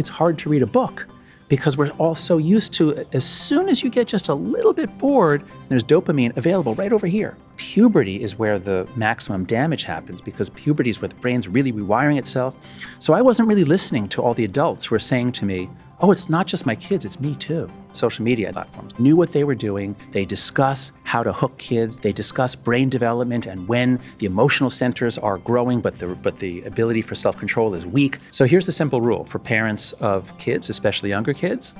it's hard to read a book because we're all so used to, as soon as you get just a little bit bored, there's dopamine available right over here. Puberty is where the maximum damage happens because puberty is where the brain's really rewiring itself. So I wasn't really listening to all the adults who were saying to me, oh, it's not just my kids, it's me too. Social media platforms knew what they were doing. They discuss how to hook kids. They discuss brain development and when the emotional centers are growing, but the ability for self-control is weak. So here's the simple rule for parents of kids, especially younger kids.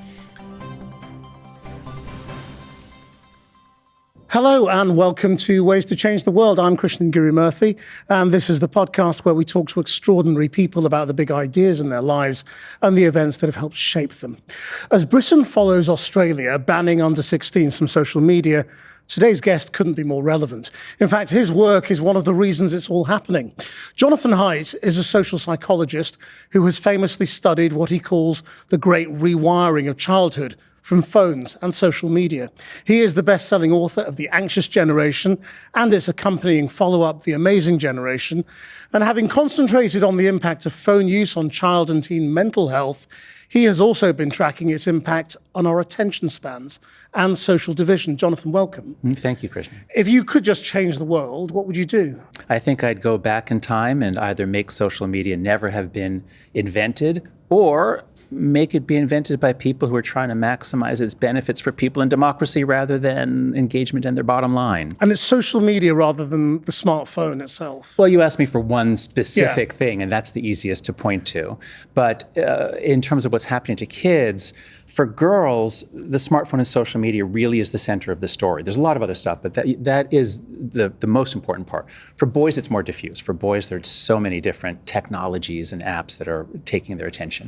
Hello and welcome to Ways to Change the World. I'm Krishnan Guru-Murthy, and this is the podcast where we talk to extraordinary people about the big ideas in their lives and the events that have helped shape them. As Britain follows Australia banning under-16s from social media, today's guest couldn't be more relevant. In fact, his work is one of the reasons it's all happening. Jonathan Haidt is a social psychologist who has famously studied what he calls the great rewiring of childhood from phones and social media. He is the best-selling author of The Anxious Generation and its accompanying follow-up, The Amazing Generation. And having concentrated on the impact of phone use on child and teen mental health, he has also been tracking its impact on our attention spans and social division. Jonathan, welcome. Thank you, Krishnan. If you could just change the world, what would you do? I think I'd go back in time and either make social media never have been invented or make it be invented by people who are trying to maximize its benefits for people in democracy rather than engagement and their bottom line. And it's social media rather than the smartphone itself. Well, you asked me for one specific thing, and that's the easiest to point to. But in terms of what's happening to kids, for girls, the smartphone and social media really is the center of the story. There's a lot of other stuff, but that is the most important part. For boys, it's more diffuse. For boys, there's so many different technologies and apps that are taking their attention.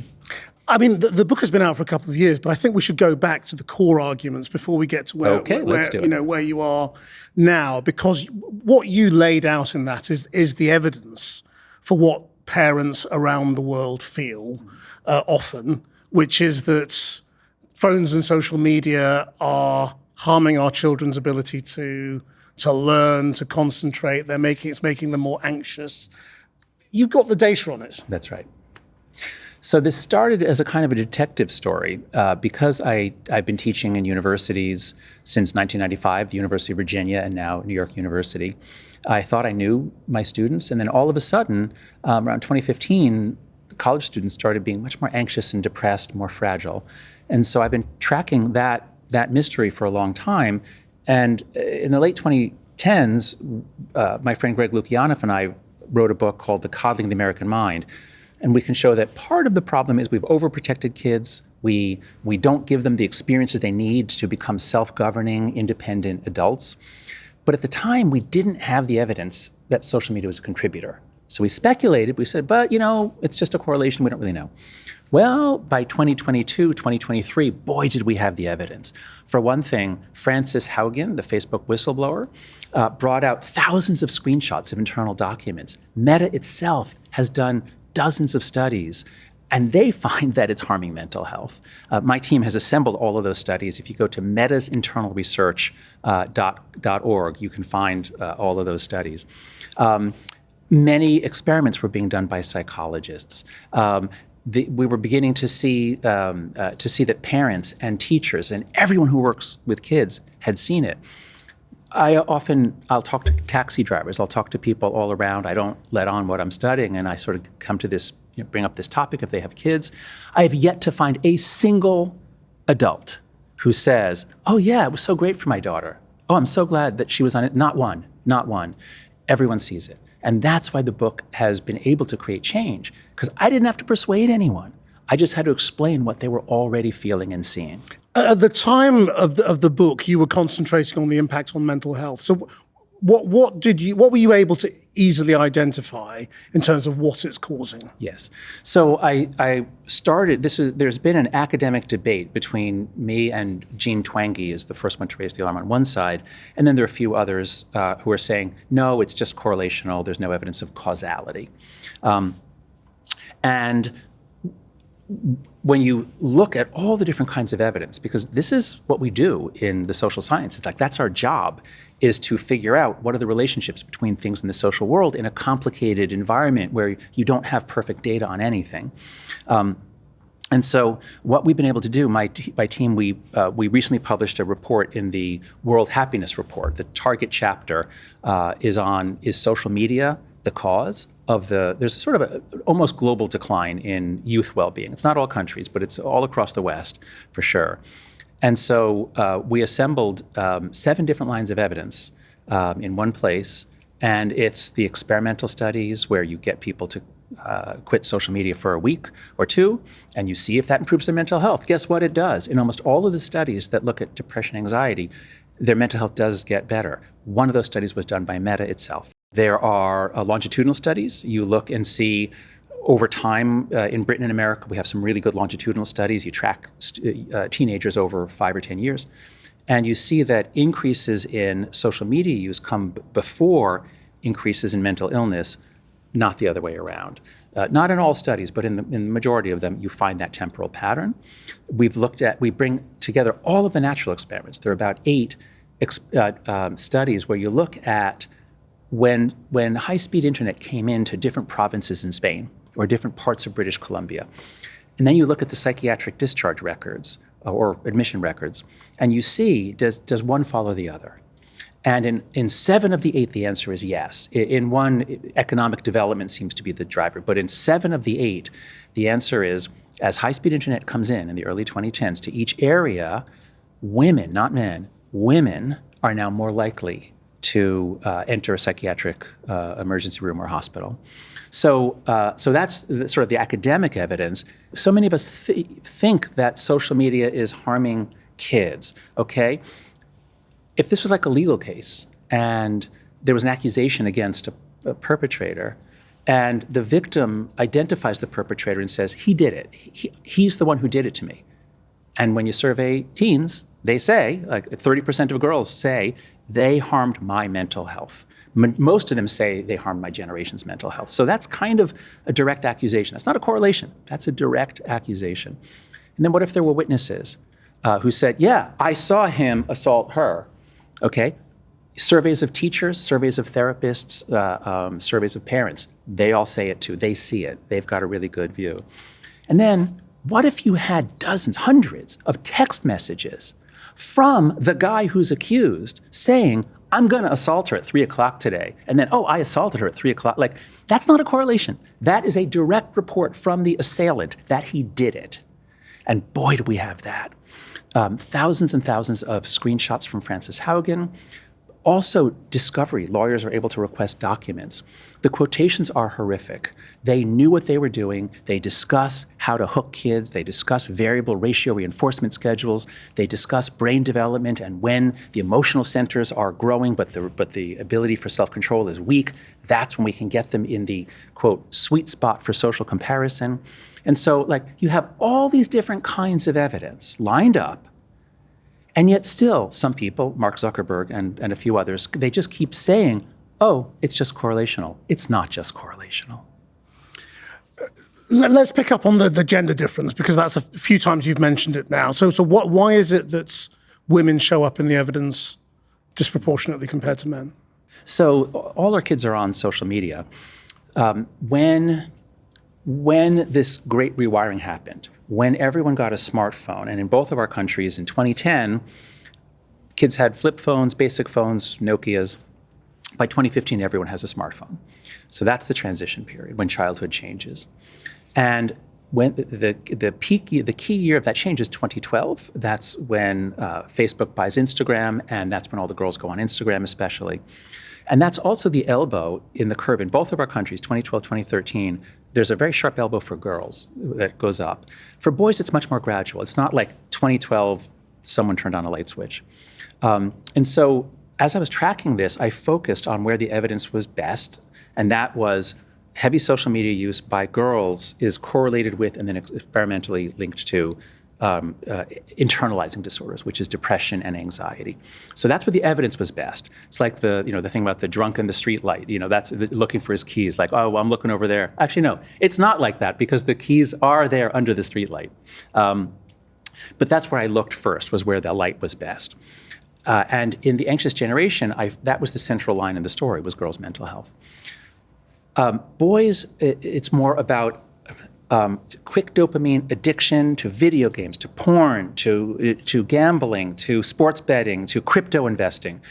I mean, the book has been out for a couple of years, but I think we should go back to the core arguments before we get to where you are now, because what you laid out in that is the evidence for what parents around the world feel often, which is that phones and social media are harming our children's ability to learn, to concentrate. It's making them more anxious. You've got the data on it. That's right. So this started as a kind of a detective story because I've been teaching in universities since 1995, the University of Virginia and now New York University. I thought I knew my students, and then all of a sudden, around 2015, college students started being much more anxious and depressed, more fragile. And so I've been tracking that mystery for a long time. And in the late 2010s, my friend Greg Lukianoff and I wrote a book called The Coddling the American Mind. And we can show that part of the problem is we've overprotected kids. We don't give them the experiences they need to become self-governing, independent adults. But at the time, we didn't have the evidence that social media was a contributor. So we speculated, we said, but it's just a correlation, we don't really know. Well, by 2022, 2023, boy, did we have the evidence. For one thing, Frances Haugen, the Facebook whistleblower, brought out thousands of screenshots of internal documents. Meta itself has done dozens of studies, and they find that it's harming mental health. My team has assembled all of those studies. If you go to metasinternalresearch.org, you can find all of those studies. Many experiments were being done by psychologists. We were beginning to see that parents and teachers and everyone who works with kids had seen it. I'll talk to taxi drivers, I'll talk to people all around. I don't let on what I'm studying, and I sort of come to this, bring up this topic if they have kids. I have yet to find a single adult who says, oh yeah, it was so great for my daughter. Oh, I'm so glad that she was on it. Not one. Everyone sees it. And that's why the book has been able to create change, because I didn't have to persuade anyone. I just had to explain what they were already feeling and seeing. At the time of the book, you were concentrating on the impact on mental health. So what were you able to easily identify in terms of what it's causing? Yes. So I started, there's been an academic debate between me and Jean Twenge is the first one to raise the alarm on one side, and then there are a few others who are saying, no, it's just correlational, there's no evidence of causality. And when you look at all the different kinds of evidence, because this is what we do in the social sciences, like that's our job, is to figure out what are the relationships between things in the social world in a complicated environment where you don't have perfect data on anything. And so what we've been able to do, my team, we recently published a report in the World Happiness Report. The target chapter is social media the cause of there's sort of an almost global decline in youth well-being. It's not all countries, but it's all across the West for sure. And so we assembled 7 different lines of evidence in one place, and it's the experimental studies where you get people to quit social media for a week or 2, and you see if that improves their mental health. Guess what it does? In almost all of the studies that look at depression and anxiety, their mental health does get better. One of those studies was done by Meta itself. There are longitudinal studies. You look and see over time in Britain and America, we have some really good longitudinal studies. You track teenagers over 5 or 10 years, and you see that increases in social media use come before increases in mental illness, not the other way around. Not in all studies, but in the majority of them, you find that temporal pattern. We bring together all of the natural experiments. There are about 8 studies where you look at when high-speed internet came into different provinces in Spain or different parts of British Columbia, and then you look at the psychiatric discharge records or admission records, and you see, does one follow the other? And in 7 of the 8, the answer is yes. In one, economic development seems to be the driver, but in 7 of the 8, the answer is, as high-speed internet comes in the early 2010s to each area, women, not men, women are now more likely to enter a psychiatric emergency room or hospital. So that's sort of the academic evidence. So many of us think that social media is harming kids, okay? If this was like a legal case and there was an accusation against a perpetrator and the victim identifies the perpetrator and says, he did it, he's the one who did it to me. And when you survey teens, they say, like 30% of girls say, they harmed my mental health. Most of them say they harmed my generation's mental health. So that's kind of a direct accusation. That's not a correlation. That's a direct accusation. And then what if there were witnesses who said, yeah, I saw him assault her, okay? Surveys of teachers, surveys of therapists, surveys of parents, they all say it too. They see it. They've got a really good view. And then what if you had dozens, hundreds of text messages from the guy who's accused saying, I'm going to assault her at 3 o'clock today. And then, oh, I assaulted her at 3 o'clock. Like, that's not a correlation. That is a direct report from the assailant that he did it. And boy, do we have that. Thousands and thousands of screenshots from Frances Haugen. Also, discovery. Lawyers are able to request documents. The quotations are horrific. They knew what they were doing. They discuss how to hook kids. They discuss variable ratio reinforcement schedules. They discuss brain development and when the emotional centers are growing, but the ability for self-control is weak. That's when we can get them in the, quote, sweet spot for social comparison. And so, like, you have all these different kinds of evidence lined up. And yet still, some people, Mark Zuckerberg and a few others, they just keep saying, oh, it's just correlational. It's not just correlational. Let's pick up on the gender difference, because that's a few times you've mentioned it now. So why is it that women show up in the evidence disproportionately compared to men? So all our kids are on social media. When this great rewiring happened, when everyone got a smartphone, and in both of our countries in 2010, kids had flip phones, basic phones, Nokias. By 2015, everyone has a smartphone. So that's the transition period when childhood changes. And when the key year of that change is 2012. That's when Facebook buys Instagram, and that's when all the girls go on Instagram especially. And that's also the elbow in the curve in both of our countries, 2012, 2013. There's a very sharp elbow for girls that goes up. For boys, it's much more gradual. It's not like 2012, someone turned on a light switch. And so as I was tracking this, I focused on where the evidence was best, and that was heavy social media use by girls is correlated with and then experimentally linked to internalizing disorders, which is depression and anxiety. So that's where the evidence was best. It's like the thing about the drunk in the street light, that's looking for his keys, like, oh, well, I'm looking over there. Actually, no, it's not like that because the keys are there under the street light. But that's where I looked first, was where the light was best. And in the anxious generation, that was the central line in the story, was girls' mental health. Boys, it's more about quick dopamine addiction, to video games, to porn, to gambling, to sports betting, to crypto investing.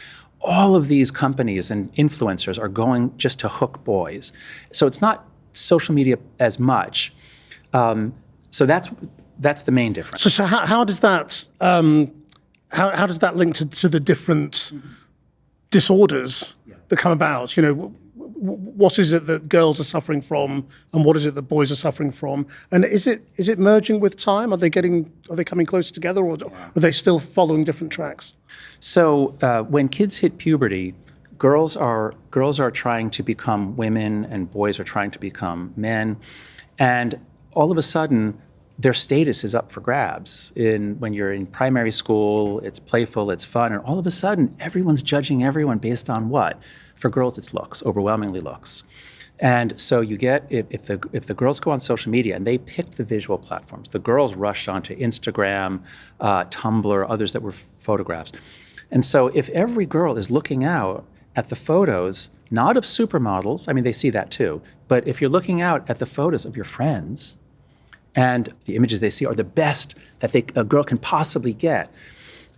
All of these companies and influencers are going just to hook boys. So it's not social media as much. So that's the main difference. So how does that how does that link to the different disorders that come about? You know, what is it that girls are suffering from, and what is it that boys are suffering from? And is it merging with time? Are they coming closer together, or are they still following different tracks? So when kids hit puberty, girls are trying to become women, and boys are trying to become men, and all of a sudden, their status is up for grabs. When you're in primary school, it's playful, it's fun, and all of a sudden, everyone's judging everyone based on what? For girls, it's looks, overwhelmingly looks. And so you get, if the girls go on social media and they pick the visual platforms, the girls rush onto Instagram, Tumblr, others that were photographs. And so if every girl is looking out at the photos, not of supermodels, I mean, they see that too, but if you're looking out at the photos of your friends, and the images they see are the best that a girl can possibly get.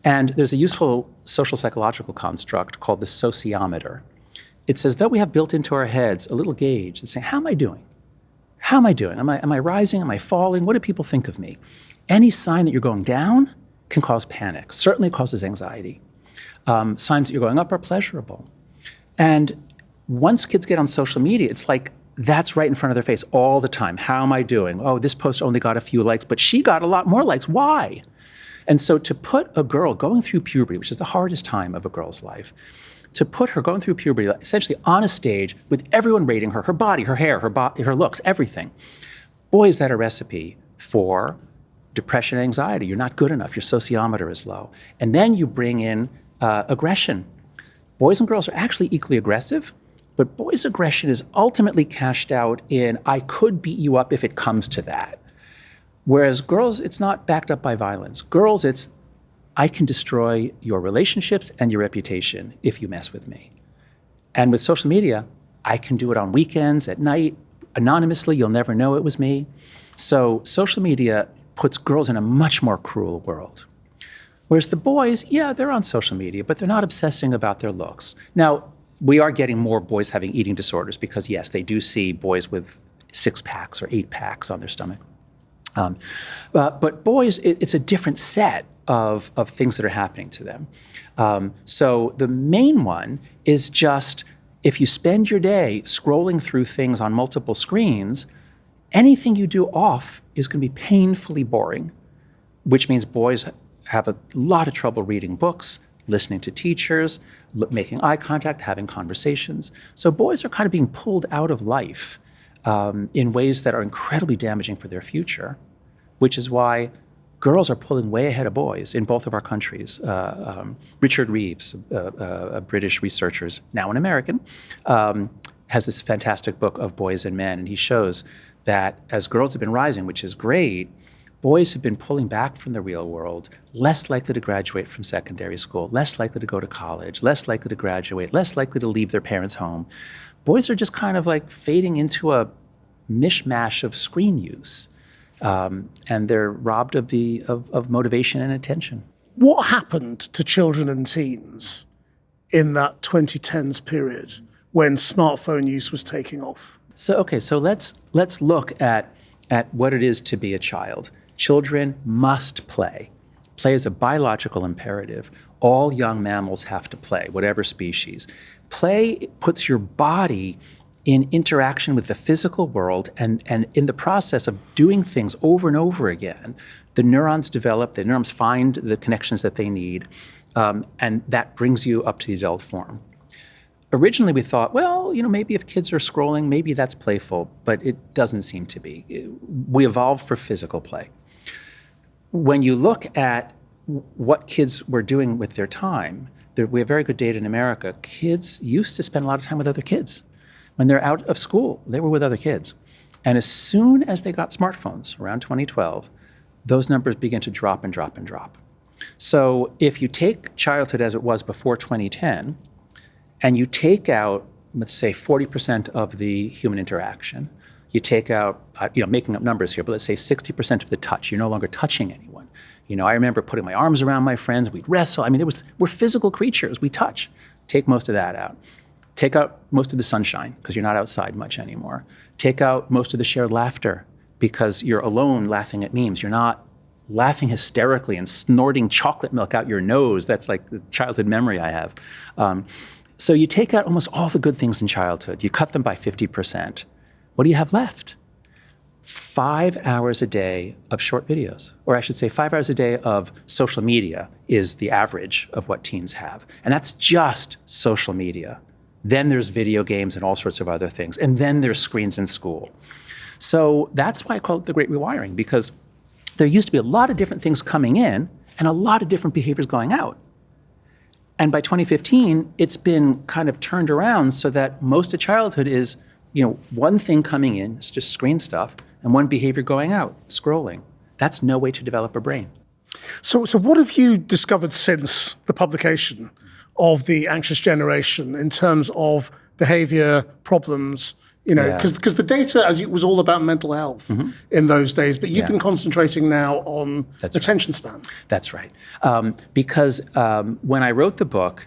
And there's a useful social psychological construct called the sociometer. It's as though we have built into our heads a little gauge that's saying, how am I doing? How am I doing? Am I rising? Am I falling? What do people think of me? Any sign that you're going down can cause panic, certainly causes anxiety. Signs that you're going up are pleasurable. And once kids get on social media, it's like, that's right in front of their face all the time. How am I doing? Oh, this post only got a few likes, but she got a lot more likes. Why? And so to put a girl going through puberty, which is the hardest time of a girl's life, to put her going through puberty essentially on a stage with everyone rating her, her body, her hair, her looks, everything. Boy, is that a recipe for depression and anxiety. You're not good enough. Your sociometer is low. And then you bring in aggression. Boys and girls are actually equally aggressive, but boys' aggression is ultimately cashed out in, I could beat you up if it comes to that. Whereas girls, it's not backed up by violence. Girls, it's, I can destroy your relationships and your reputation if you mess with me. And with social media, I can do it on weekends, at night, anonymously, you'll never know it was me. So social media puts girls in a much more cruel world. Whereas the boys, yeah, they're on social media, but they're not obsessing about their looks. Now, we are getting more boys having eating disorders because, yes, they do see boys with 6-packs or 8-packs on their stomach. But boys, it's a different set of things that are happening to them. So the main one is just, if you spend your day scrolling through things on multiple screens, anything you do off is going to be painfully boring, which means boys have a lot of trouble reading books, listening to teachers, making eye contact, having conversations. So boys are kind of being pulled out of life in ways that are incredibly damaging for their future, which is why girls are pulling way ahead of boys in both of our countries. Richard Reeves, a British researcher, now an American, has this fantastic book of Boys and Men, and he shows that as girls have been rising, which is great, boys have been pulling back from the real world, less likely to graduate from secondary school, less likely to go to college, less likely to graduate, less likely to leave their parents' home. Boys are just kind of like fading into a mishmash of screen use, and they're robbed of motivation and attention. What happened to children and teens in that 2010s period when smartphone use was taking off? So let's look at what it is to be a child. Children must play. Play is a biological imperative. All young mammals have to play, whatever species. Play puts your body in interaction with the physical world, and in the process of doing things over and over again, the neurons develop, the neurons find the connections that they need, and that brings you up to the adult form. Originally, we thought, well, maybe if kids are scrolling, maybe that's playful, but it doesn't seem to be. We evolved for physical play. When you look at what kids were doing with their time, we have very good data in America. Kids used to spend a lot of time with other kids. When they're out of school, they were with other kids. And as soon as they got smartphones, around 2012, those numbers began to drop and drop and drop. So if you take childhood as it was before 2010, and you take out, let's say, 40% of the human interaction, You take out, making up numbers here, but let's say 60% of the touch. You're no longer touching anyone. I remember putting my arms around my friends. We'd wrestle. We're physical creatures. We touch. Take most of that out. Take out most of the sunshine because you're not outside much anymore. Take out most of the shared laughter because you're alone laughing at memes. You're not laughing hysterically and snorting chocolate milk out your nose. That's like the childhood memory I have. So you take out almost all the good things in childhood. You cut them by 50%. What do you have left? 5 hours a day of short videos, or I should say 5 hours a day of social media is the average of what teens have. And that's just social media. Then there's video games and all sorts of other things. And then there's screens in school. So that's why I call it the Great Rewiring, because there used to be a lot of different things coming in and a lot of different behaviors going out. And by 2015, it's been kind of turned around so that most of childhood is, one thing coming in, it's just screen stuff, and one behavior going out, scrolling. That's no way to develop a brain. So what have you discovered since the publication of The Anxious Generation in terms of behavior problems? Because the data was all about mental health in those days, but you've been concentrating now on attention span. That's right. Because when I wrote the book,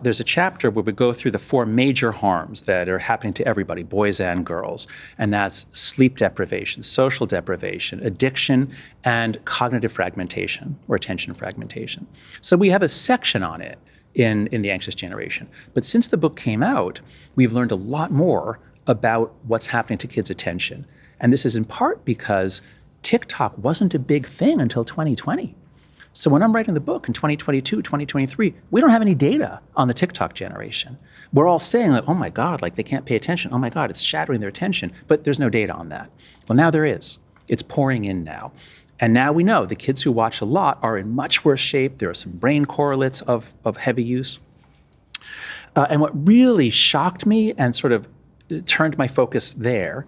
there's a chapter where we go through the 4 major harms that are happening to everybody, boys and girls. And that's sleep deprivation, social deprivation, addiction, and cognitive fragmentation or attention fragmentation. So we have a section on it in The Anxious Generation. But since the book came out, we've learned a lot more about what's happening to kids' attention. And this is in part because TikTok wasn't a big thing until 2020. So when I'm writing the book in 2022, 2023, we don't have any data on the TikTok generation. We're all saying like, oh my God, like they can't pay attention. Oh my God, it's shattering their attention. But there's no data on that. Well, now there is. It's pouring in now. And now we know the kids who watch a lot are in much worse shape. There are some brain correlates of heavy use. And what really shocked me and sort of turned my focus there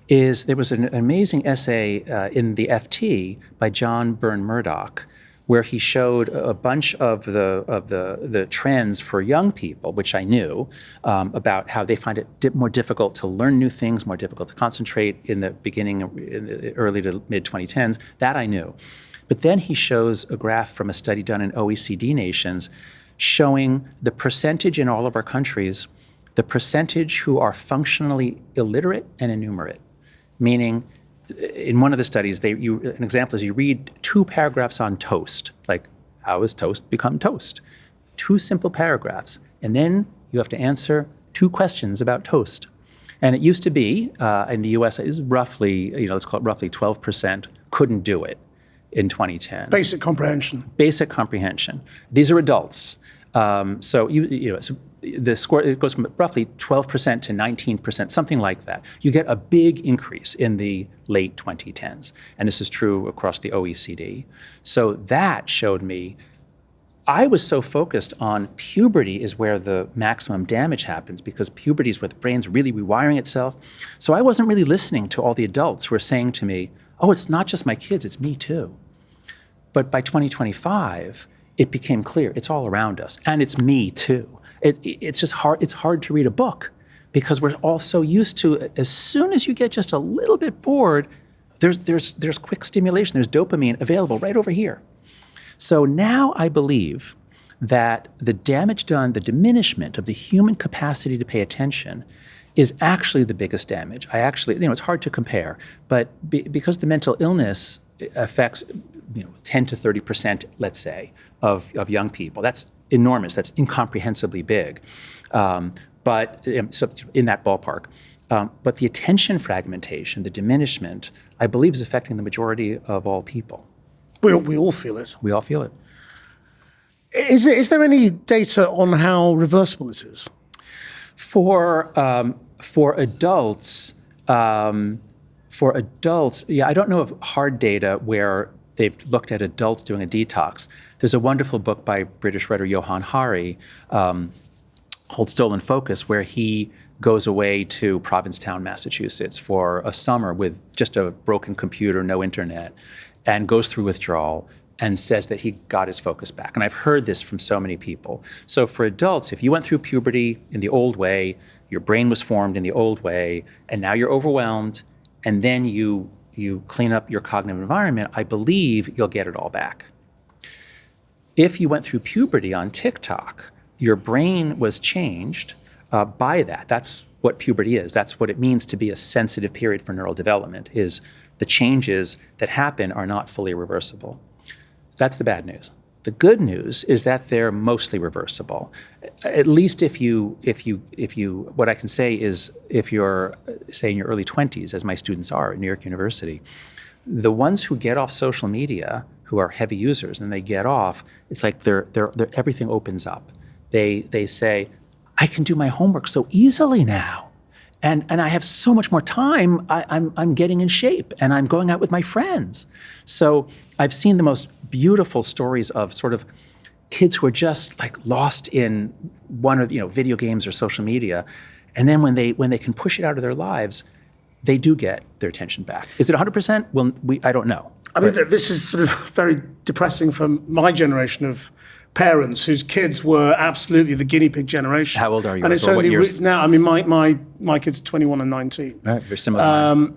is there was an amazing essay in the FT by John Byrne Murdoch, where he showed a bunch of the trends for young people, which I knew, about how they find it more difficult to learn new things, more difficult to concentrate in the beginning, in the early to mid 2010s. That I knew. But then he shows a graph from a study done in OECD nations showing the percentage in all of our countries, the percentage who are functionally illiterate and enumerate, meaning in one of the studies, an example is you read 2 paragraphs on toast, like how has toast become toast? 2 simple paragraphs, and then you have to answer 2 questions about toast. And it used to be, in the US, it was roughly, let's call it roughly 12% couldn't do it in 2010. Basic comprehension. Basic comprehension. These are adults. So the score, it goes from roughly 12% to 19%, something like that. You get a big increase in the late 2010s. And this is true across the OECD. So that showed me, I was so focused on puberty is where the maximum damage happens, because puberty is where the brain's really rewiring itself. So I wasn't really listening to all the adults who were saying to me, oh, it's not just my kids, it's me too. But by 2025, it became clear it's all around us, and it's me too. It's just hard. It's hard to read a book because we're all so used to, as soon as you get just a little bit bored, there's quick stimulation. There's dopamine available right over here. So now I believe that the damage done, the diminishment of the human capacity to pay attention, is actually the biggest damage. It's hard to compare, but because the mental illness affects 10 to 30%, let's say, of young people. That's enormous. That's incomprehensibly big. But so in that ballpark. But the attention fragmentation, the diminishment, I believe is affecting the majority of all people. We all feel it. We all feel it. Is there any data on how reversible it is? For adults, yeah, I don't know of hard data where they've looked at adults doing a detox. There's a wonderful book by British writer Johann Hari called Stolen Focus, where he goes away to Provincetown, Massachusetts for a summer with just a broken computer, no internet, and goes through withdrawal and says that he got his focus back. And I've heard this from so many people. So for adults, if you went through puberty in the old way, your brain was formed in the old way, and now you're overwhelmed, and then you clean up your cognitive environment, I believe you'll get it all back. If you went through puberty on TikTok, your brain was changed by that. That's what puberty is. That's what it means to be a sensitive period for neural development, is the changes that happen are not fully reversible. That's the bad news. The good news is that they're mostly reversible. At least if you, what I can say is, if you're, say, in your early 20s, as my students are at New York University, the ones who get off social media, who are heavy users, and they get off, it's like everything opens up. They say, I can do my homework so easily now. And I have so much more time. I'm getting in shape, and I'm going out with my friends. So I've seen the most beautiful stories of sort of kids who are just like lost in one of video games or social media, and then when they can push it out of their lives, they do get their attention back. Is it 100%? Well, I don't know. I mean, this is sort of very depressing for my generation of parents whose kids were absolutely the guinea pig generation. How old are you? And it's what only years? now. I mean, my kids are 21 and 19. Right, very similar.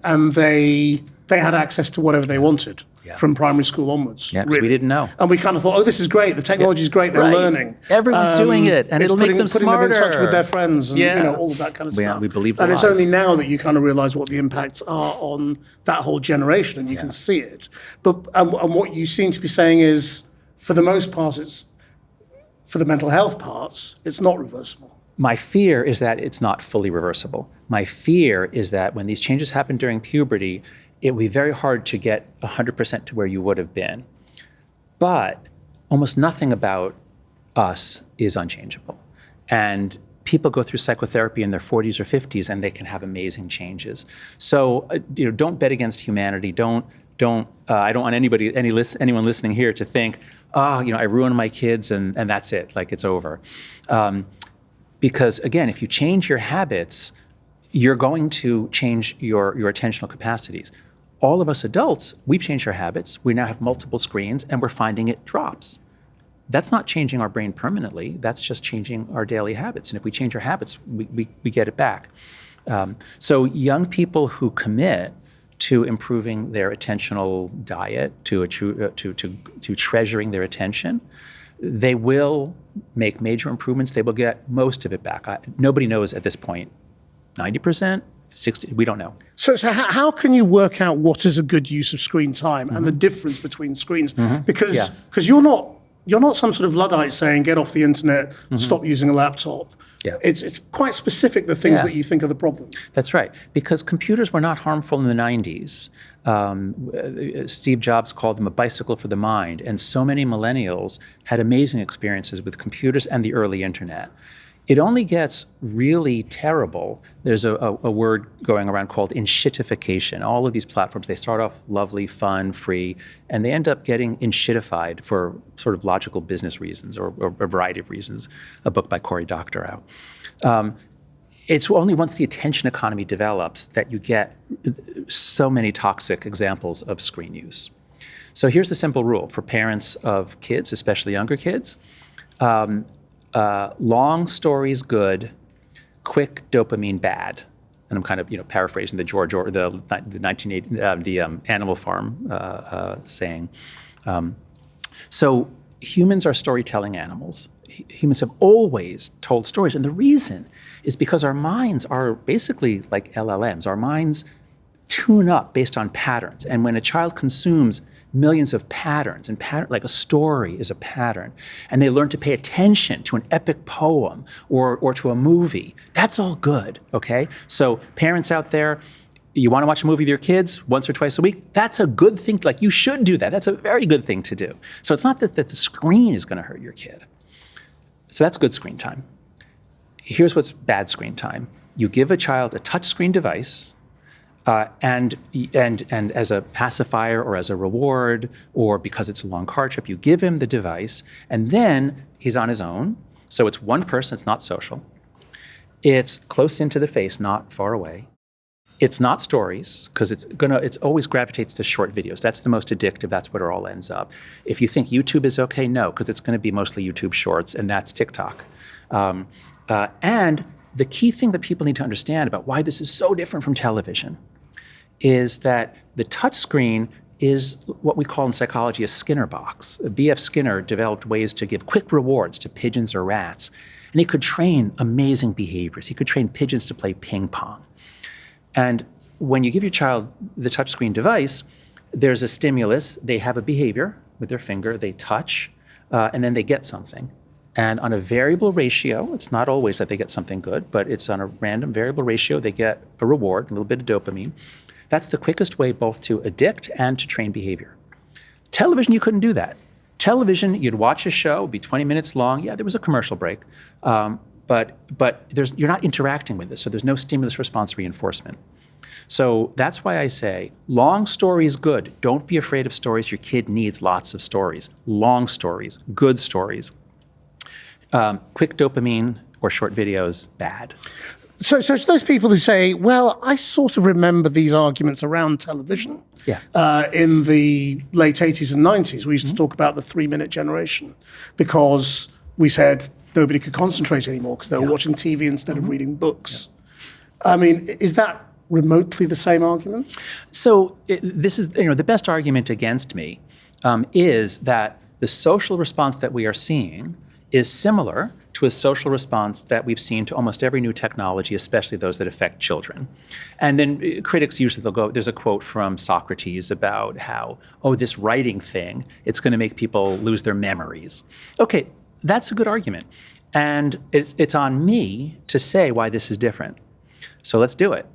And they had access to whatever they wanted from primary school onwards. Yeah, really. We didn't know. And we kind of thought, oh, this is great. The technology is great. They're learning. Everyone's doing it, and it'll make them smarter. Putting them in touch with their friends, and all of that kind of stuff. We believe the And lies. it's only now that you kind of realize what the impacts are on that whole generation, and you can see it. But and what you seem to be saying is, for the most part, for the mental health parts, it's not reversible. My fear is that it's not fully reversible. My fear is that when these changes happen during puberty, it will be very hard to get 100% to where you would have been. But almost nothing about us is unchangeable. And people go through psychotherapy in their 40s or 50s, and they can have amazing changes. So don't bet against humanity. I don't want anyone listening here to think, I ruined my kids and that's it, like it's over. Because again, if you change your habits, you're going to change your attentional capacities. All of us adults, we've changed our habits. We now have multiple screens, and we're finding it drops. That's not changing our brain permanently. That's just changing our daily habits. And if we change our habits, we get it back. So young people who commit to improving their attentional diet, to treasuring their attention, they will make major improvements. They will get most of it back. Nobody knows at this point, 90%, 60%, we don't know. So how can you work out what is a good use of screen time and the difference between screens? Because you're not some sort of Luddite saying get off the internet, stop using a laptop. Yeah. It's quite specific, the things that you think are the problem. That's right, because computers were not harmful in the 90s. Steve Jobs called them a bicycle for the mind, and so many millennials had amazing experiences with computers and the early internet. It only gets really terrible. There's a word going around called inshitification. All of these platforms, they start off lovely, fun, free, and they end up getting inshitified for sort of logical business reasons or a variety of reasons. A book by Cory Doctorow. It's only once the attention economy develops that you get so many toxic examples of screen use. So here's the simple rule for parents of kids, especially younger kids. Long stories good, quick dopamine bad. And I'm kind of paraphrasing the the Animal Farm saying. So humans are storytelling animals. Humans have always told stories, and the reason is because our minds are basically like LLMs. Our minds tune up based on patterns, and when a child consumes millions of patterns, and like a story is a pattern, and they learn to pay attention to an epic poem or to a movie, that's all good, okay? So parents out there, you want to watch a movie with your kids once or twice a week, that's a good thing, like you should do that. That's a very good thing to do. So it's not that the screen is going to hurt your kid. So that's good screen time. Here's what's bad screen time. You give a child a touchscreen device, and as a pacifier or as a reward or because it's a long car trip, you give him the device, and then he's on his own. So it's one person, it's not social. It's close into the face, not far away. It's not stories, because it's always gravitates to short videos. That's the most addictive, that's where it all ends up. If you think YouTube is okay, no, because it's going to be mostly YouTube Shorts, and that's TikTok. And the key thing that people need to understand about why this is so different from television is that the touchscreen is what we call in psychology a Skinner box. B.F. Skinner developed ways to give quick rewards to pigeons or rats, and he could train amazing behaviors. He could train pigeons to play ping pong. And when you give your child the touchscreen device, there's a stimulus. They have a behavior with their finger. They touch, and then they get something. And on a variable ratio, it's not always that they get something good, but it's on a random variable ratio, they get a reward, a little bit of dopamine. That's the quickest way both to addict and to train behavior. Television, you couldn't do that. Television, you'd watch a show, it'd be 20 minutes long. Yeah, there was a commercial break, but you're not interacting with it, so there's no stimulus response reinforcement. So that's why I say long stories good. Don't be afraid of stories. Your kid needs lots of stories. Long stories, good stories. Quick dopamine or short videos, bad. So those people who say, well, I sort of remember these arguments around television. Yeah. In the late 80s and 90s, we used to talk about the 3-minute generation because we said nobody could concentrate anymore because they were watching TV instead of reading books. Yeah. I mean, is that remotely the same argument? So this is, the best argument against me is that the social response that we are seeing is similar to a social response that we've seen to almost every new technology, especially those that affect children. And then critics usually they'll go, there's a quote from Socrates about how, this writing thing, it's going to make people lose their memories. Okay, that's a good argument. And it's on me to say why this is different. So let's do it.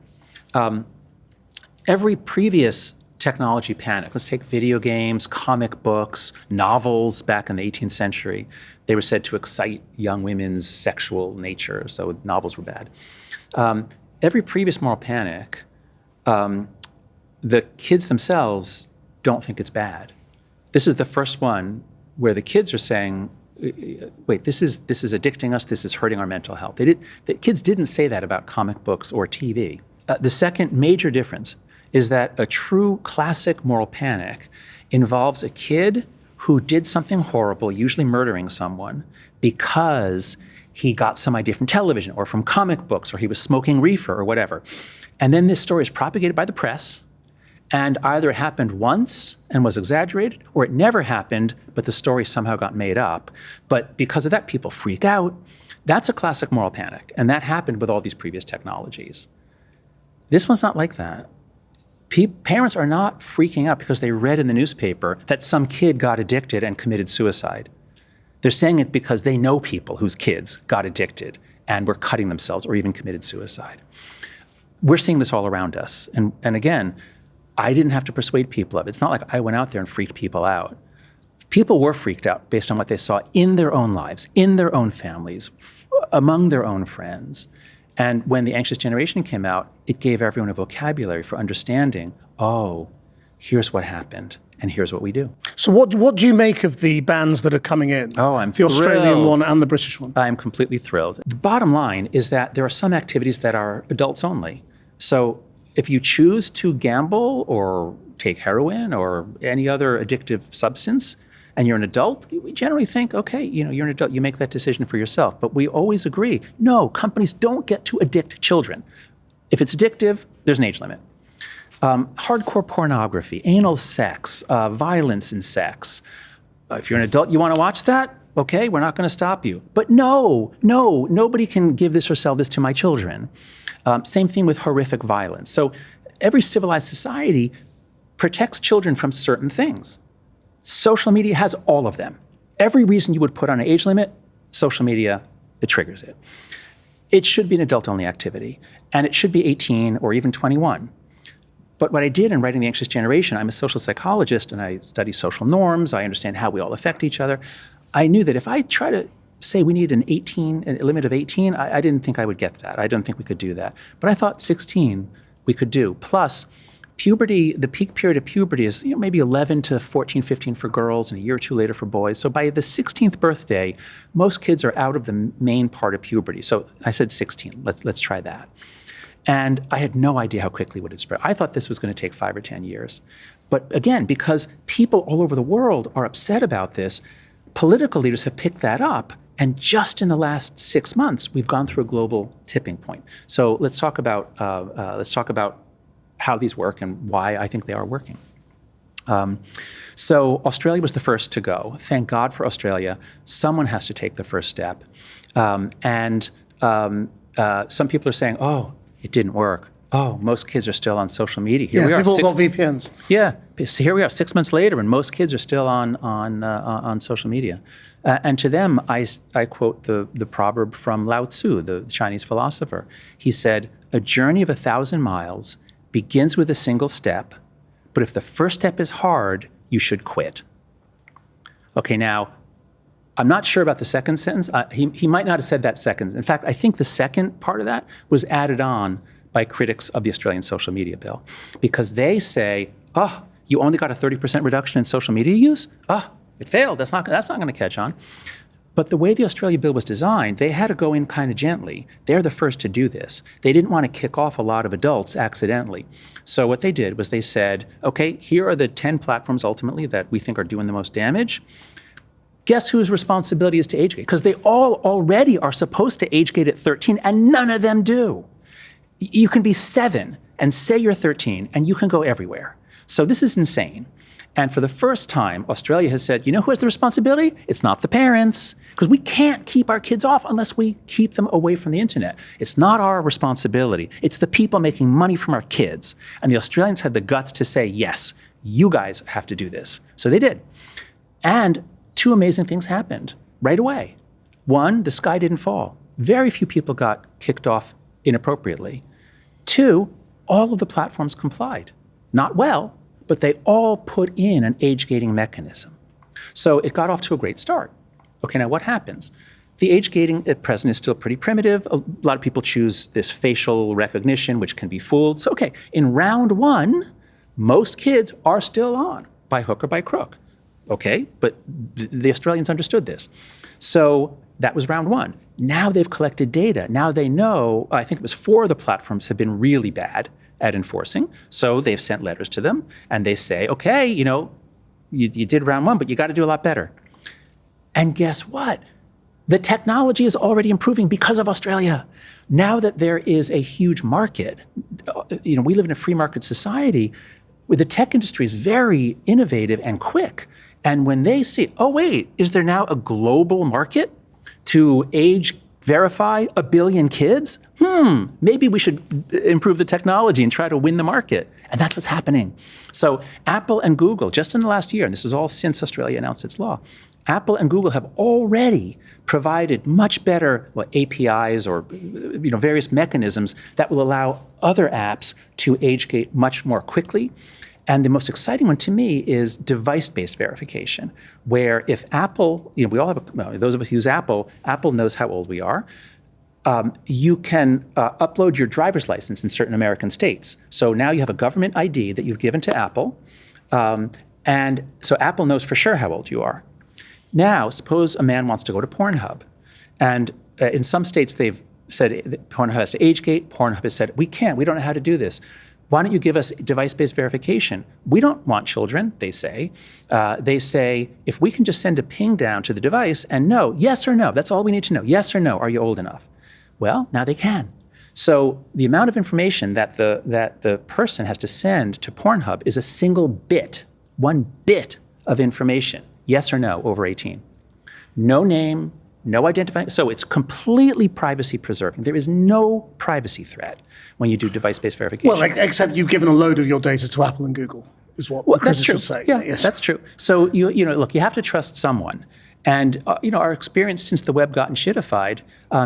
Every previous technology panic, let's take video games, comic books, novels back in the 18th century. They were said to excite young women's sexual nature, so novels were bad. Every previous moral panic, the kids themselves don't think it's bad. This is the first one where the kids are saying, wait, this is addicting us, this is hurting our mental health. The kids didn't say that about comic books or TV. The second major difference is that a true classic moral panic involves a kid who did something horrible, usually murdering someone, because he got some idea from television or from comic books, or he was smoking reefer or whatever. And then this story is propagated by the press, and either it happened once and was exaggerated, or it never happened, but the story somehow got made up. But because of that, people freak out. That's a classic moral panic, and that happened with all these previous technologies. This one's not like that. Parents are not freaking out because they read in the newspaper that some kid got addicted and committed suicide. They're saying it because they know people whose kids got addicted and were cutting themselves or even committed suicide. We're seeing this all around us. And again, I didn't have to persuade people of it. It's not like I went out there and freaked people out. People were freaked out based on what they saw in their own lives, in their own families, among their own friends. And when the anxious generation came out, it gave everyone a vocabulary for understanding, here's what happened, and here's what we do. So what do you make of the bans that are coming in? I'm the thrilled. Australian one and the British one. I'm completely thrilled. The bottom line is that there are some activities that are adults only. So if you choose to gamble or take heroin or any other addictive substance, and you're an adult, we generally think, okay, you're an adult, you make that decision for yourself. But we always agree, no, companies don't get to addict children. If it's addictive, there's an age limit. Hardcore pornography, anal sex, violence in sex. If you're an adult, you want to watch that? Okay, we're not going to stop you. But no, nobody can give this or sell this to my children. Same thing with horrific violence. So every civilized society protects children from certain things. Social media has all of them. Every reason you would put on an age limit, social media, it triggers it. It should be an adult-only activity, and it should be 18 or even 21. But what I did in writing The Anxious Generation, I'm a social psychologist, and I study social norms. I understand how we all affect each other. I knew that if I try to say we need a limit of 18, I didn't think I would get that. I don't think we could do that. But I thought 16 we could do. Plus, puberty, the peak period of puberty is maybe 11 to 14, 15 for girls and a year or two later for boys. So by the 16th birthday, most kids are out of the main part of puberty. So I said 16, let's try that. And I had no idea how quickly it would spread. I thought this was going to take 5 or 10 years. But again, because people all over the world are upset about this, political leaders have picked that up. And just in the last 6 months, we've gone through a global tipping point. So let's talk about how these work and why I think they are working. So Australia was the first to go. Thank God for Australia. Someone has to take the first step. Some people are saying, oh, it didn't work. Oh, most kids are still on social media. Here we are. They've all got VPNs. Yeah, so here we are 6 months later, and most kids are still on social media. And to them, I quote the proverb from Lao Tzu, the Chinese philosopher. He said, "A journey of 1,000 miles begins with a single step, but if the first step is hard, you should quit." Okay, now, I'm not sure about the second sentence. He might not have said that second. In fact, I think the second part of that was added on by critics of the Australian social media bill, because they say, oh, you only got a 30% reduction in social media use? Oh, it failed. That's not going to catch on. But the way the Australia bill was designed, they had to go in kind of gently. They're the first to do this. They didn't want to kick off a lot of adults accidentally. So what they did was they said, okay, here are the 10 platforms ultimately that we think are doing the most damage. Guess whose responsibility is to age gate? Because they all already are supposed to age gate at 13, and none of them do. You can be 7 and say you're 13, and you can go everywhere. So this is insane. And for the first time, Australia has said, you know who has the responsibility? It's not the parents, because we can't keep our kids off unless we keep them away from the internet. It's not our responsibility. It's the people making money from our kids. And the Australians had the guts to say, yes, you guys have to do this. So they did. And 2 amazing things happened right away. 1, the sky didn't fall. Very few people got kicked off inappropriately. 2, all of the platforms complied. Not well, but they all put in an age gating mechanism. So it got off to a great start. Okay, now what happens? The age gating at present is still pretty primitive. A lot of people choose this facial recognition, which can be fooled. So, okay, in round 1, most kids are still on by hook or by crook. Okay, but the Australians understood this. So that was round 1. Now they've collected data. Now they know, I think it was 4 of the platforms have been really bad at enforcing. So they've sent letters to them and they say, okay, you did round 1, but you got to do a lot better. And guess what? The technology is already improving because of Australia. Now that there is a huge market, we live in a free market society where the tech industry is very innovative and quick. And when they see, oh, wait, is there now a global market to age verify 1 billion kids? Maybe we should improve the technology and try to win the market. And that's what's happening. So Apple and Google, just in the last year, and this is all since Australia announced its law, Apple and Google have already provided much better APIs or various mechanisms that will allow other apps to age gate much more quickly. And the most exciting one to me is device-based verification, where if Apple, we all have, those of us who use Apple knows how old we are. You can upload your driver's license in certain American states. So now you have a government ID that you've given to Apple. And so Apple knows for sure how old you are. Now, suppose a man wants to go to Pornhub. And in some states, they've said Pornhub has to age gate. Pornhub has said, we can't, we don't know how to do this. Why don't you give us device-based verification? We don't want children, they say. They say, if we can just send a ping down to the device and know, yes or no, that's all we need to know, yes or no, are you old enough? Well, now they can. So the amount of information that the person has to send to Pornhub is a single bit, 1 bit of information, yes or no, over 18. No name, no identifying. So it's completely privacy preserving. There is no privacy threat when you do device-based verification. Well, except you've given a load of your data to Apple and Google, is what the critics will say. Yeah, yes. That's true. So look, you have to trust someone. And our experience since the web got shitified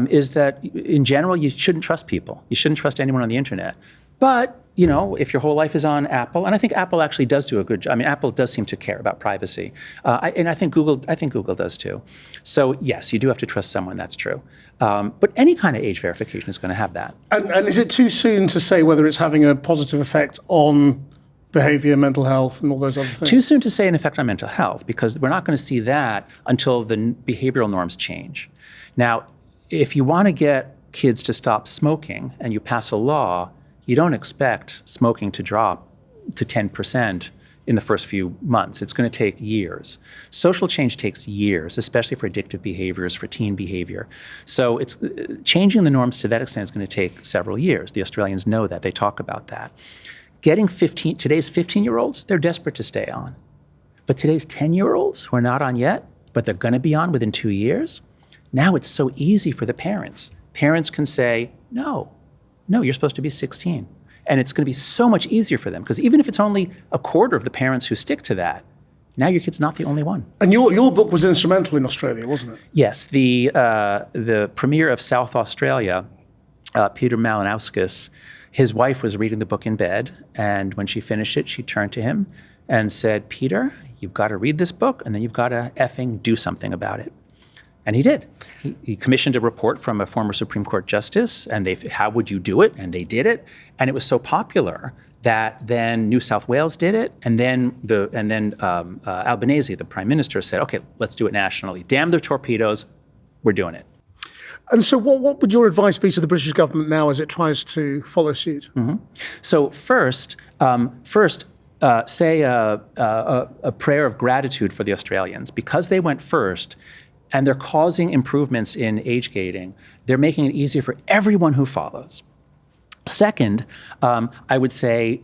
is that in general you shouldn't trust people. You shouldn't trust anyone on the internet. But if your whole life is on Apple, and I think Apple actually does do a good job. I mean, Apple does seem to care about privacy, and I think Google does too. So yes, you do have to trust someone. That's true. But any kind of age verification is going to have that. And is it too soon to say whether it's having a positive effect on behavior, mental health, and all those other things? Too soon to say an effect on mental health, because we're not going to see that until the behavioral norms change. Now, if you want to get kids to stop smoking and you pass a law, you don't expect smoking to drop to 10% in the first few months. It's going to take years. Social change takes years, especially for addictive behaviors, for teen behavior. So it's changing the norms to that extent is going to take several years. The Australians know that. They talk about that. Today's 15-year-olds, they're desperate to stay on. But today's 10-year-olds who are not on yet, but they're going to be on within 2 years, now it's so easy for the parents. Parents can say, no, you're supposed to be 16. And it's going to be so much easier for them, because even if it's only a quarter of the parents who stick to that, now your kid's not the only one. And your book was instrumental in Australia, wasn't it? Yes, the premier of South Australia, Peter Malinowskis, his wife was reading the book in bed, and when she finished it, she turned to him and said, Peter, you've got to read this book, and then you've got to effing do something about it. And he did. He commissioned a report from a former Supreme Court justice, and how would you do it? And they did it, and it was so popular that then New South Wales did it, and then Albanese, the prime minister, said, okay, let's do it nationally. Damn the torpedoes, we're doing it. And so what would your advice be to the British government now as it tries to follow suit? Mm-hmm. So first, say a prayer of gratitude for the Australians. Because they went first and they're causing improvements in age gating, they're making it easier for everyone who follows. Second, I would say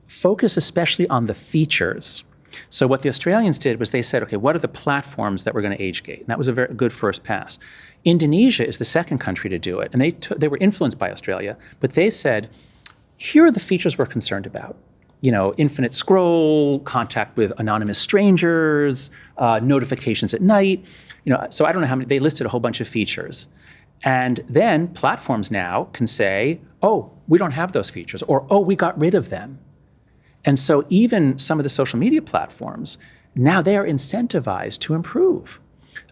focus especially on the features. So what the Australians did was they said, okay, what are the platforms that we're going to age gate? And that was a very good first pass. Indonesia is the second country to do it. And they were influenced by Australia, but they said, here are the features we're concerned about. Infinite scroll, contact with anonymous strangers, notifications at night. So I don't know how many, they listed a whole bunch of features. And then platforms now can say, oh, we don't have those features, or, oh, we got rid of them. And so even some of the social media platforms, now they are incentivized to improve.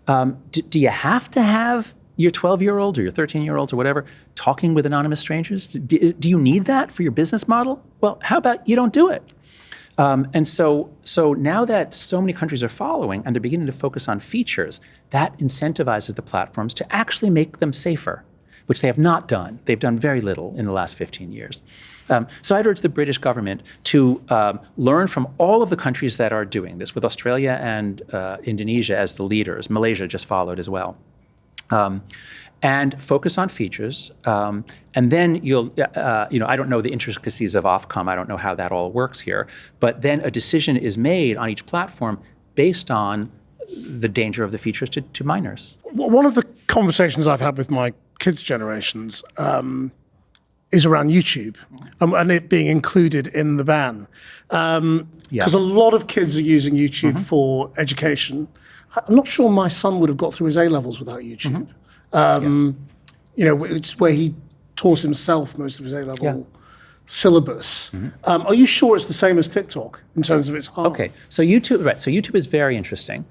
Do you have to have your 12-year-old or your 13-year-olds or whatever talking with anonymous strangers? Do you need that for your business model? Well, how about you don't do it? And so now that so many countries are following and they're beginning to focus on features, that incentivizes the platforms to actually make them safer, which they have not done. They've done very little in the last 15 years. So I'd urge the British government to learn from all of the countries that are doing this, with Australia and Indonesia as the leaders. Malaysia just followed as well. And focus on features. And then you'll, I don't know the intricacies of Ofcom. I don't know how that all works here. But then a decision is made on each platform based on the danger of the features to minors. One of the conversations I've had with my kids' generations is around YouTube and it being included in the ban. Because a lot of kids are using YouTube for education. I'm not sure my son would have got through his A-levels without YouTube. It's where he taught himself most of his A-level syllabus. Are you sure it's the same as TikTok in terms of its harm? Okay, so YouTube, right? So YouTube is very interesting.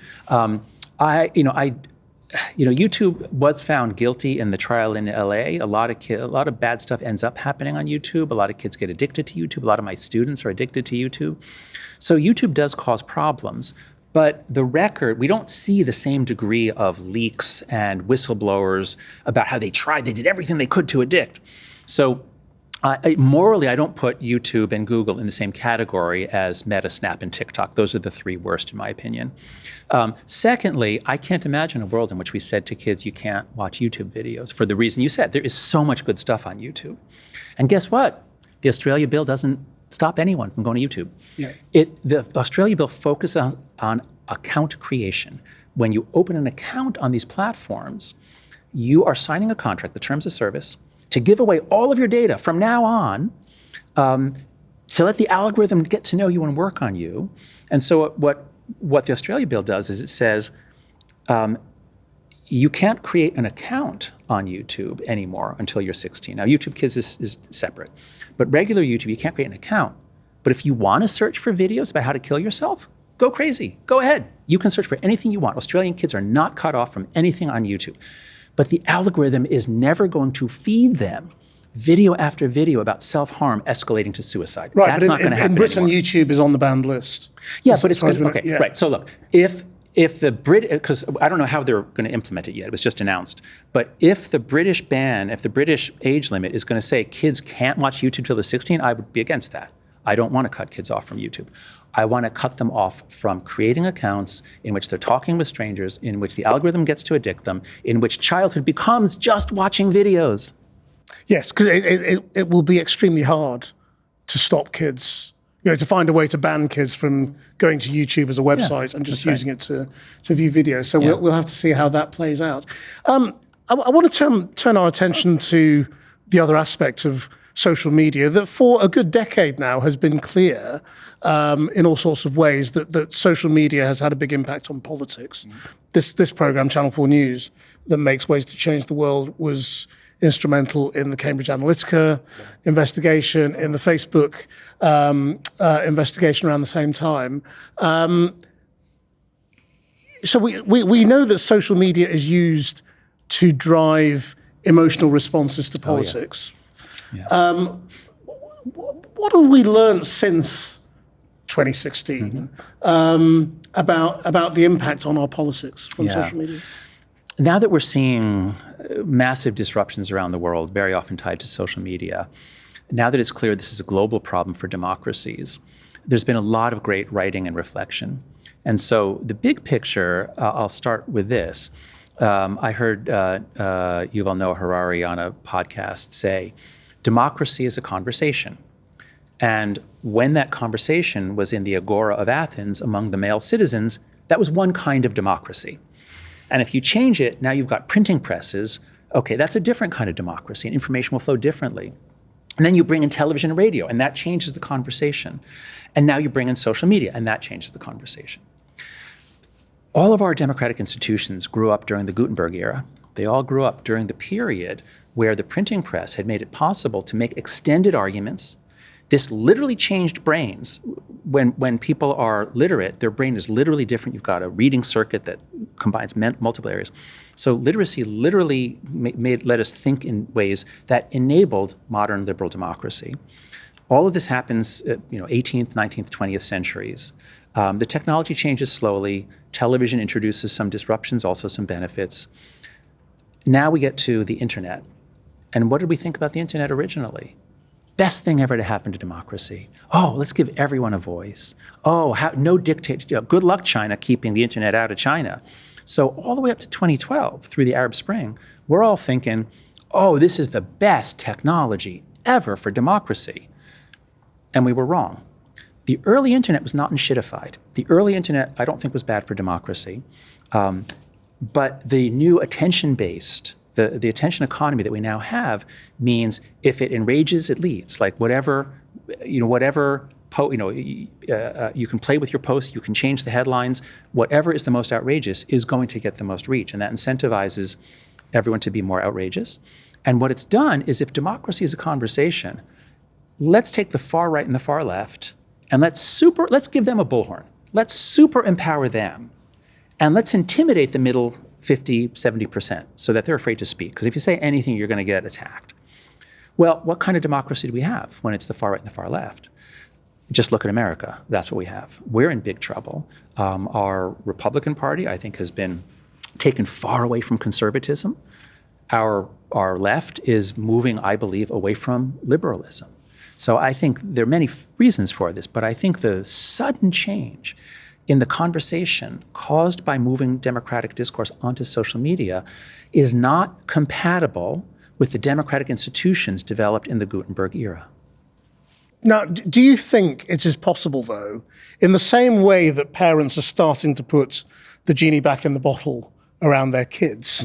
YouTube was found guilty in the trial in LA. A lot of bad stuff ends up happening on YouTube. A lot of kids get addicted to YouTube. A lot of my students are addicted to YouTube. So YouTube does cause problems. But the record, we don't see the same degree of leaks and whistleblowers about how they did everything they could to addict. So morally, I don't put YouTube and Google in the same category as Meta, Snap, and TikTok. Those are the three worst, in my opinion. Secondly, I can't imagine a world in which we said to kids, you can't watch YouTube videos for the reason you said. There is so much good stuff on YouTube. And guess what? The Australia bill doesn't stop anyone from going to YouTube. Yeah. The Australia bill focuses on account creation. When you open an account on these platforms, you are signing a contract, the terms of service, to give away all of your data from now on, to let the algorithm get to know you and work on you. And so what the Australia bill does is it says, you can't create an account on YouTube anymore until you're 16. Now, YouTube Kids is separate. But regular YouTube, you can't create an account. But if you want to search for videos about how to kill yourself, go crazy. Go ahead. You can search for anything you want. Australian kids are not cut off from anything on YouTube. But the algorithm is never going to feed them video after video about self-harm escalating to suicide. Right, that's not going to happen in Britain, anymore. YouTube is on the banned list. Yeah, but it's good. Okay, right. So look, if the because I don't know how they're going to implement it yet. It was just announced. But if the British age limit is going to say kids can't watch YouTube till they're 16, I would be against that. I don't want to cut kids off from YouTube. I want to cut them off from creating accounts in which they're talking with strangers, in which the algorithm gets to addict them, in which childhood becomes just watching videos. Yes, because it will be extremely hard to stop kids, to find a way to ban kids from going to YouTube as a website and just using it to view videos. So we'll have to see how that plays out. I want to turn our attention to the other aspect of social media that for a good decade now has been clear in all sorts of ways that social media has had a big impact on politics. This program, Channel 4 News, that makes Ways to Change the World, was instrumental in the Cambridge Analytica investigation, in the Facebook investigation around the same time. So we know that social media is used to drive emotional responses to politics. What have we learned since 2016 about the impact on our politics from social media? Now that we're seeing massive disruptions around the world, very often tied to social media, now that it's clear this is a global problem for democracies, there's been a lot of great writing and reflection. And so the big picture, I'll start with this. I heard Yuval Noah Harari on a podcast say, democracy is a conversation. And when that conversation was in the Agora of Athens among the male citizens, that was one kind of democracy. And if you change it, now you've got printing presses. Okay, that's a different kind of democracy, and information will flow differently. And then you bring in television and radio, and that changes the conversation. And now you bring in social media, and that changes the conversation. All of our democratic institutions grew up during the Gutenberg era. They all grew up during the period where the printing press had made it possible to make extended arguments. This literally changed brains. When people are literate, their brain is literally different. You've got a reading circuit that combines multiple areas. So literacy literally let us think in ways that enabled modern liberal democracy. All of this happens, 18th, 19th, 20th centuries. The technology changes slowly. Television introduces some disruptions, also some benefits. Now we get to the internet. And what did we think about the internet originally? Best thing ever to happen to democracy. Oh, let's give everyone a voice. Oh, no dictate. Good luck, China, keeping the internet out of China. So all the way up to 2012, through the Arab Spring, we're all thinking, oh, this is the best technology ever for democracy. And we were wrong. The early internet was not enshittified. The early internet, I don't think, was bad for democracy. But the new attention-based, the attention economy that we now have means if it enrages, it leads. Like whatever, you can play with your post, you can change the headlines. Whatever is the most outrageous is going to get the most reach, and that incentivizes everyone to be more outrageous. And what it's done is, if democracy is a conversation, let's take the far right and the far left, and let's give them a bullhorn. Let's super empower them, and let's intimidate the middle 50, 70%, so that they're afraid to speak. Because if you say anything, you're going to get attacked. Well, what kind of democracy do we have when it's the far right and the far left? Just look at America. That's what we have. We're in big trouble. Our Republican Party, I think, has been taken far away from conservatism. Our left is moving, I believe, away from liberalism. So I think there are many reasons for this, but I think the sudden change in the conversation caused by moving democratic discourse onto social media is not compatible with the democratic institutions developed in the Gutenberg era. Now, do you think it is possible, though, in the same way that parents are starting to put the genie back in the bottle around their kids,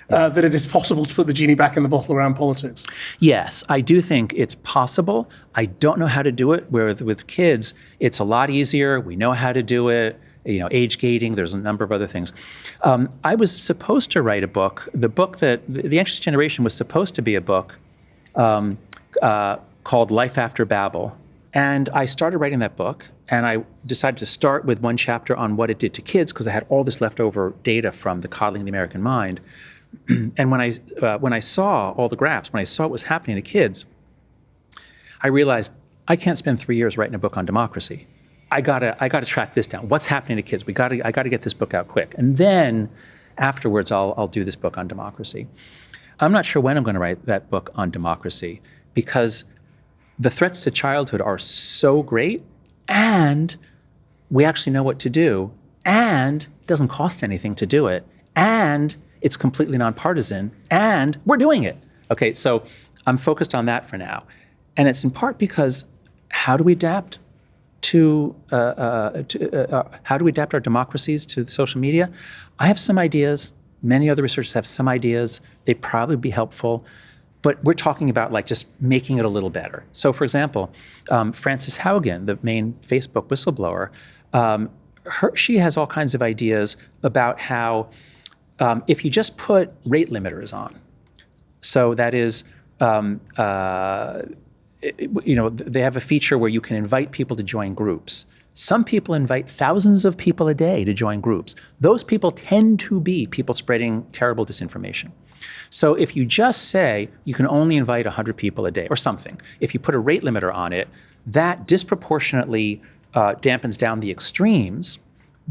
that it is possible to put the genie back in the bottle around politics? Yes, I do think it's possible. I don't know how to do it. With kids, it's a lot easier. We know how to do it. Age gating, there's a number of other things. I was supposed to write a book. The book that, The Anxious Generation, was supposed to be a book called Life After Babel. And I started writing that book, and I decided to start with one chapter on what it did to kids, because I had all this leftover data from the Coddling the American Mind. And when I saw all the graphs, when I saw what was happening to kids, I realized I can't spend 3 years writing a book on democracy. I gotta track this down. What's happening to kids? I gotta get this book out quick. And then afterwards, I'll do this book on democracy. I'm not sure when I'm going to write that book on democracy, because the threats to childhood are so great, and we actually know what to do, and it doesn't cost anything to do it, and it's completely nonpartisan, and we're doing it. Okay, so I'm focused on that for now. And it's in part because how do we adapt how do we adapt our democracies to social media? I have some ideas. Many other researchers have some ideas. They'd probably be helpful. But we're talking about like just making it a little better. So for example, Frances Haugen, the main Facebook whistleblower, she has all kinds of ideas about how if you just put rate limiters on, so that is, they have a feature where you can invite people to join groups. Some people invite thousands of people a day to join groups. Those people tend to be people spreading terrible disinformation. So if you just say you can only invite 100 people a day or something, if you put a rate limiter on it, that disproportionately dampens down the extremes,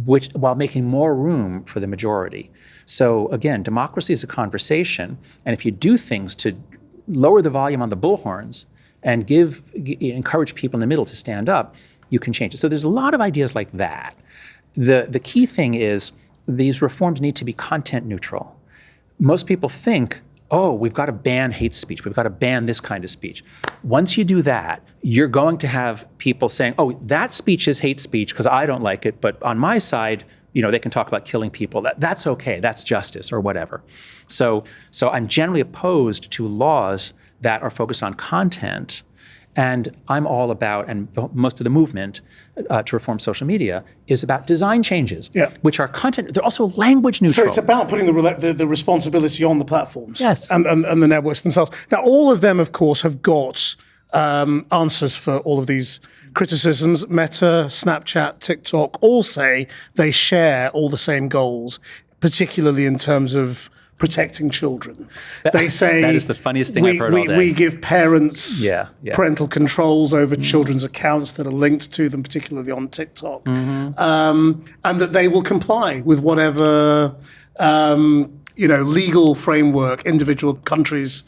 while making more room for the majority. So again, democracy is a conversation, and if you do things to lower the volume on the bullhorns and encourage people in the middle to stand up, you can change it. So there's a lot of ideas like that. The key thing is these reforms need to be content neutral. Most people think, oh, we've got to ban hate speech. We've got to ban this kind of speech. Once you do that, you're going to have people saying, oh, that speech is hate speech because I don't like it, but on my side, they can talk about killing people. That's okay. That's justice or whatever. So I'm generally opposed to laws that are focused on content. And I'm all about, and most of the movement to reform social media is about design changes, which are content. They're also language neutral. So it's about putting the responsibility on the platforms, yes, and the networks themselves. Now, all of them, of course, have got answers for all of these criticisms. Meta, Snapchat, TikTok all say they share all the same goals, particularly in terms of protecting children. They say that is the funniest thing I've heard all day. We give parents parental controls over children's accounts that are linked to them, particularly on TikTok, and that they will comply with whatever legal framework individual countries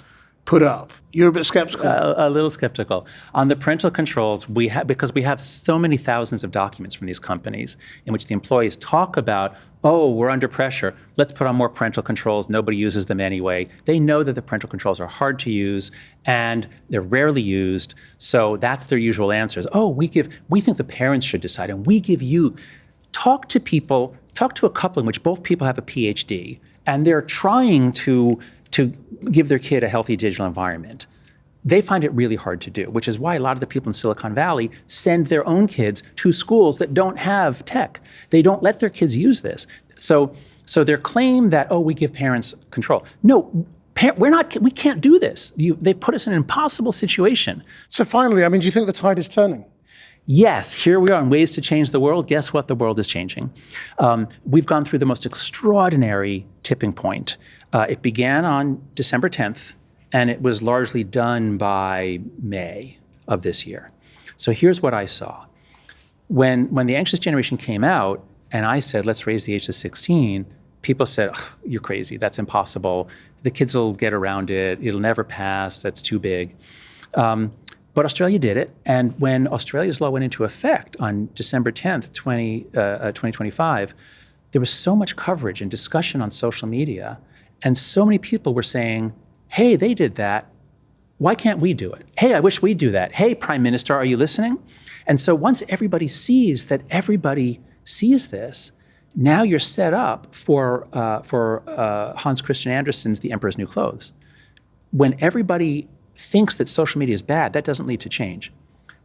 put up. You're a bit skeptical. A little skeptical. On the parental controls, because we have so many thousands of documents from these companies in which the employees talk about, oh, we're under pressure, let's put on more parental controls, nobody uses them anyway. They know that the parental controls are hard to use and they're rarely used, so that's their usual answers. Oh, we think the parents should decide, and we give you, talk to a couple in which both people have a PhD, and they're trying to give their kid a healthy digital environment. They find it really hard to do, which is why a lot of the people in Silicon Valley send their own kids to schools that don't have tech. They don't let their kids use this. So their claim that, oh, we give parents control. No, we can't do this. They put us in an impossible situation. So finally, do you think the tide is turning? Yes, here we are in Ways to Change the World. Guess what? The world is changing. We've gone through the most extraordinary tipping point. It began on December 10th, and it was largely done by May of this year. So here's what I saw. When the Anxious Generation came out, and I said, let's raise the age to 16, people said, you're crazy, that's impossible. The kids will get around it, it'll never pass, that's too big. But Australia did it, and when Australia's law went into effect on December 10th, 2025, there was so much coverage and discussion on social media, and so many people were saying, hey, they did that, why can't we do it? Hey, I wish we'd do that. Hey, Prime Minister, are you listening? And so once everybody sees that everybody sees this, now you're set up for Hans Christian Andersen's The Emperor's New Clothes. When everybody thinks that social media is bad, that doesn't lead to change.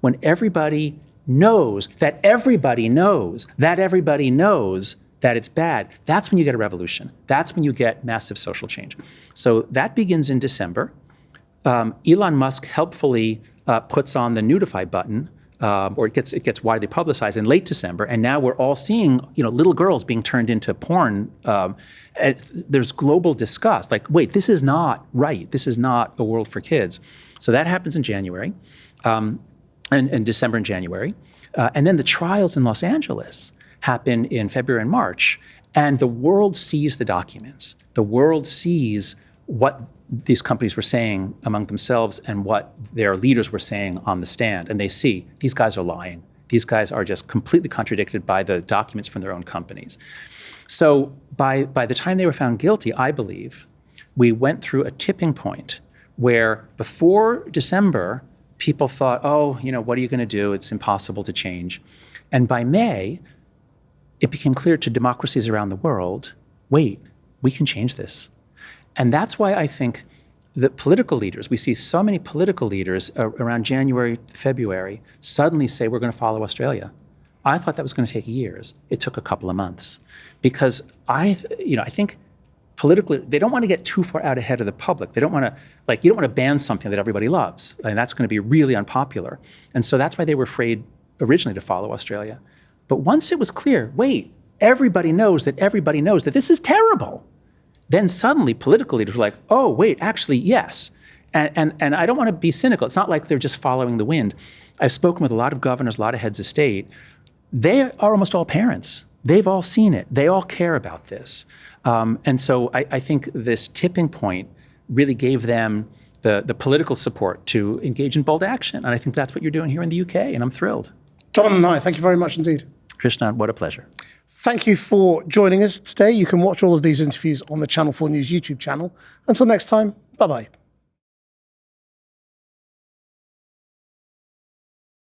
When everybody knows that everybody knows that everybody knows that it's bad, that's when you get a revolution. That's when you get massive social change. So that begins in December. Elon Musk helpfully puts on the notify button, or it gets widely publicized in late December, and now we're all seeing little girls being turned into porn. There's global disgust, like, wait, this is not right. This is not a world for kids. So that happens in January, and December and January. And then the trials in Los Angeles happen in February and March, and the world sees the documents. The world sees what these companies were saying among themselves and what their leaders were saying on the stand. And they see these guys are lying. These guys are just completely contradicted by the documents from their own companies. So by the time they were found guilty, I believe, we went through a tipping point where before December, people thought, oh, what are you going to do? It's impossible to change. And by May, it became clear to democracies around the world, wait, we can change this. And that's why I think that political leaders, we see so many political leaders around January, February, suddenly say we're going to follow Australia. I thought that was going to take years. It took a couple of months. Because I think politically, they don't want to get too far out ahead of the public. They don't want to, you don't want to ban something that everybody loves. And that's going to be really unpopular. And so that's why they were afraid originally to follow Australia. But once it was clear, wait, everybody knows that this is terrible. Then suddenly political leaders were like, oh, wait, actually, yes. And I don't want to be cynical. It's not like they're just following the wind. I've spoken with a lot of governors, a lot of heads of state. They are almost all parents. They've all seen it. They all care about this. And so I think this tipping point really gave them the political support to engage in bold action. And I think that's what you're doing here in the UK, and I'm thrilled. John and I, thank you very much indeed. Krishnan, what a pleasure. Thank you for joining us today. You can watch all of these interviews on the Channel 4 News YouTube channel. Until next time, bye-bye.